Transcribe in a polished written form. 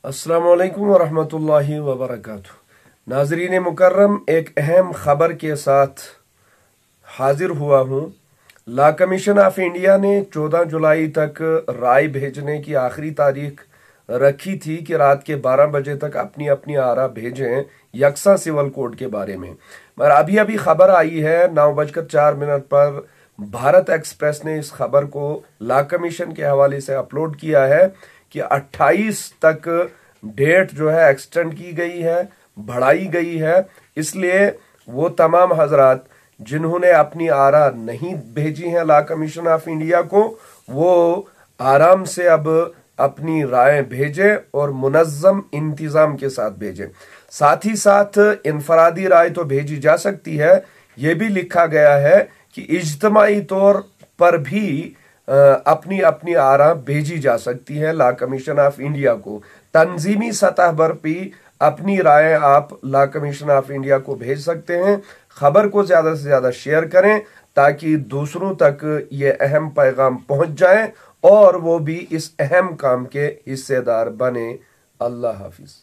अस्सलामुअलैकुम वरहमतुल्लाहि वबरकातुहू। नाजरीन मुकर्रम, एक अहम खबर के साथ हाजिर हुआ हूँ। लॉ कमीशन ऑफ इंडिया ने 14 जुलाई तक राय भेजने की आखिरी तारीख रखी थी कि रात के 12 बजे तक अपनी अपनी आरा भेजें यकसा सिविल कोड के बारे में। मगर अभी अभी खबर आई है 9:04 पर भारत एक्सप्रेस ने इस खबर को लॉ कमीशन के हवाले से अपलोड किया है कि 28 तक डेट जो है एक्सटेंड की गई है, बढ़ाई गई है। इसलिए वो तमाम हजरात जिन्होंने अपनी आरा नहीं भेजी हैं लॉ कमीशन ऑफ इंडिया को, वो आराम से अब अपनी राय भेजें और मुनज़्ज़म इंतजाम के साथ भेजें। साथ ही साथ इनफरादी राय तो भेजी जा सकती है, ये भी लिखा गया है कि इज्तिमाई तौर पर भी अपनी अपनी आरा भेजी जा सकती है लॉ कमीशन ऑफ इंडिया को। तंजीमी सतह पर भी अपनी राय आप लॉ कमीशन ऑफ इंडिया को भेज सकते हैं। खबर को ज्यादा से ज्यादा शेयर करें ताकि दूसरों तक ये अहम पैगाम पहुंच जाए और वो भी इस अहम काम के हिस्सेदार बने। अल्लाह हाफिज।